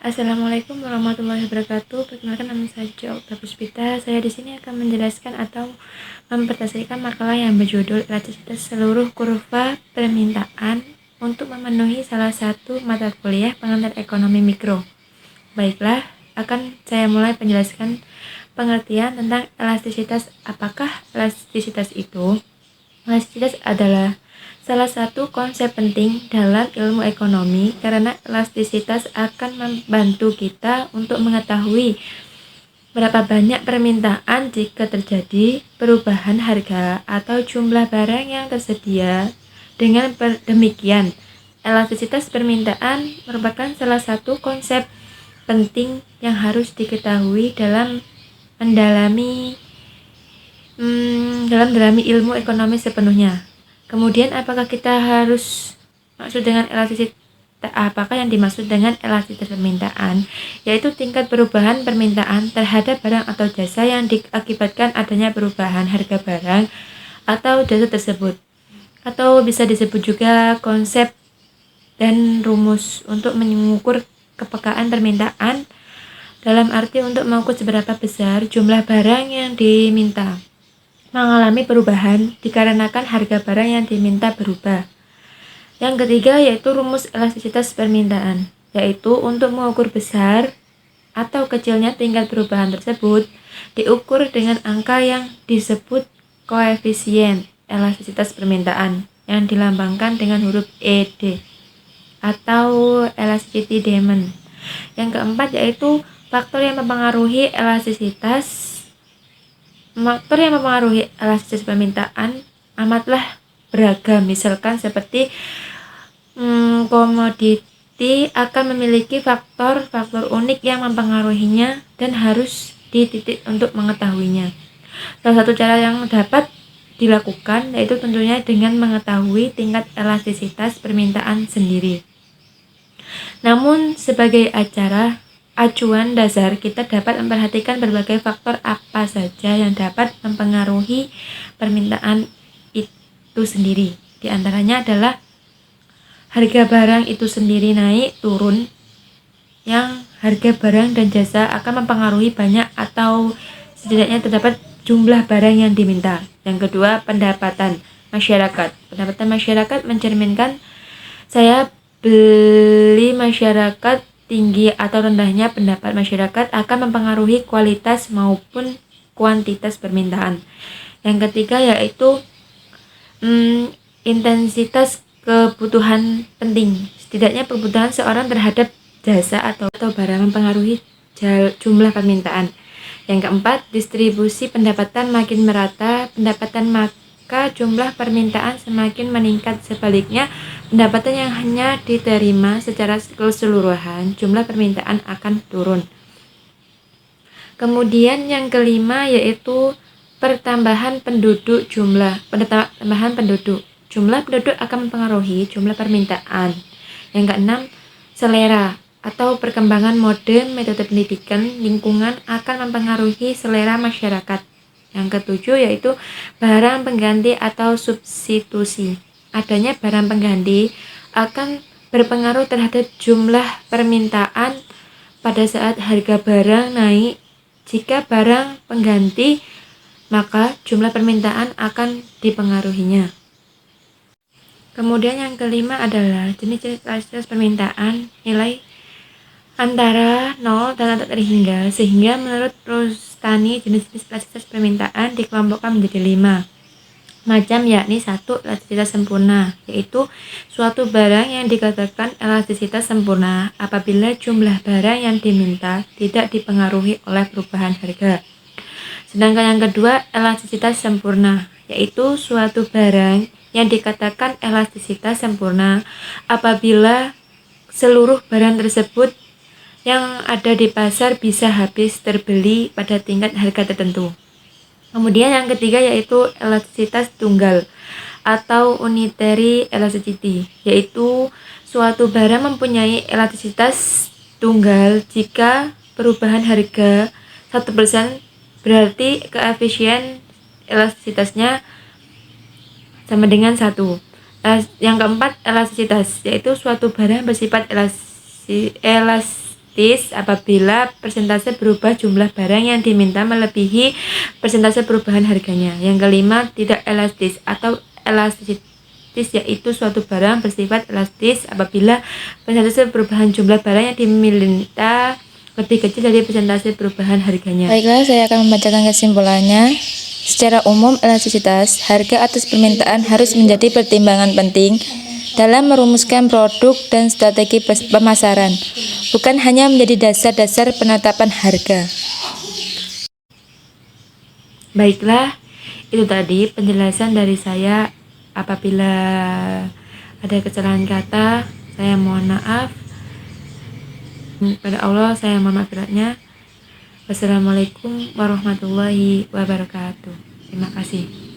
Assalamualaikum warahmatullahi wabarakatuh. Perkenalkan, nama saya Okta Puspita. Saya di sini akan menjelaskan atau mempresentasikan makalah yang berjudul Elastisitas Seluruh Kurva Permintaan untuk memenuhi salah satu mata kuliah pengantar ekonomi mikro. Baiklah, akan saya mulai menjelaskan pengertian tentang elastisitas. Apakah elastisitas itu? Elastisitas adalah salah satu konsep penting dalam ilmu ekonomi karena elastisitas akan membantu kita untuk mengetahui berapa banyak permintaan jika terjadi perubahan harga atau jumlah barang yang tersedia. Dengan demikian, elastisitas permintaan merupakan salah satu konsep penting yang harus diketahui dalam mendalami ilmu ekonomi sepenuhnya. Kemudian, apakah kita harus maksud dengan elastisitas? Apakah yang dimaksud dengan elastisitas permintaan? Yaitu tingkat perubahan permintaan terhadap barang atau jasa yang diakibatkan adanya perubahan harga barang atau jasa tersebut. Atau bisa disebut juga konsep dan rumus untuk mengukur kepekaan permintaan, dalam arti untuk mengukur seberapa besar jumlah barang yang diminta mengalami perubahan dikarenakan harga barang yang diminta berubah. Yang ketiga yaitu rumus elastisitas permintaan, yaitu untuk mengukur besar atau kecilnya tingkat perubahan tersebut diukur dengan angka yang disebut koefisien elastisitas permintaan yang dilambangkan dengan huruf ED atau elasticity demand. Yang keempat yaitu faktor yang mempengaruhi elastisitas. Faktor yang mempengaruhi elastisitas permintaan amatlah beragam, misalkan seperti komoditi akan memiliki faktor-faktor unik yang mempengaruhinya dan harus dititik untuk mengetahuinya. Salah satu cara yang dapat dilakukan yaitu tentunya dengan mengetahui tingkat elastisitas permintaan sendiri. Namun sebagai acuan dasar, kita dapat memperhatikan berbagai faktor apa saja yang dapat mempengaruhi permintaan itu sendiri. Di antaranya adalah harga barang itu sendiri naik turun, yang harga barang dan jasa akan mempengaruhi banyak atau setidaknya terdapat jumlah barang yang diminta. Yang kedua, pendapatan masyarakat. Pendapatan masyarakat mencerminkan saya beli masyarakat. Tinggi atau rendahnya pendapat masyarakat akan mempengaruhi kualitas maupun kuantitas permintaan. Yang ketiga yaitu intensitas kebutuhan penting. Setidaknya kebutuhan seorang terhadap jasa atau barang mempengaruhi jumlah permintaan. Yang keempat, distribusi pendapatan makin merata, maka jumlah permintaan semakin meningkat. Sebaliknya, pendapatan yang hanya diterima secara keseluruhan, jumlah permintaan akan turun. Kemudian yang kelima yaitu pertambahan penduduk. Jumlah penduduk akan mempengaruhi jumlah permintaan. Yang keenam, selera atau perkembangan mode, metode pendidikan, lingkungan akan mempengaruhi selera masyarakat. Yang ketujuh yaitu barang pengganti atau substitusi. Adanya barang pengganti akan berpengaruh terhadap jumlah permintaan pada saat harga barang naik. Jika barang pengganti, maka jumlah permintaan akan dipengaruhinya. Kemudian yang kelima adalah jenis-jenis elastisitas permintaan, nilai antara 0 dan tak terhingga, sehingga menurut Rustani jenis-jenis elastisitas permintaan dikelompokkan menjadi 5 macam, yakni 1. Elastisitas sempurna, yaitu suatu barang yang dikatakan elastisitas sempurna apabila jumlah barang yang diminta tidak dipengaruhi oleh perubahan harga. Sedangkan yang kedua, elastisitas sempurna, yaitu suatu barang yang dikatakan elastisitas sempurna apabila seluruh barang tersebut yang ada di pasar bisa habis terbeli pada tingkat harga tertentu. Kemudian yang ketiga yaitu elastisitas tunggal atau unitary elasticity, yaitu suatu barang mempunyai elastisitas tunggal jika perubahan harga 1% berarti koefisien elastisitasnya sama dengan 1. Yang keempat, elastisitas, yaitu suatu barang bersifat elastis apabila persentase berubah jumlah barang yang diminta melebihi persentase perubahan harganya. Yang kelima, tidak elastis atau elastis, yaitu suatu barang bersifat elastis apabila persentase perubahan jumlah barang yang diminta lebih kecil dari persentase perubahan harganya. Baiklah, saya akan membacakan kesimpulannya. Secara umum, elastisitas harga atas permintaan harus menjadi pertimbangan penting dalam merumuskan produk dan strategi pemasaran, bukan hanya menjadi dasar-dasar penetapan harga. Baiklah, itu tadi penjelasan dari saya. Apabila ada kesalahan kata, saya mohon maaf. Pada Allah saya mohon maaf beratnya. Wassalamualaikum warahmatullahi wabarakatuh. Terima kasih.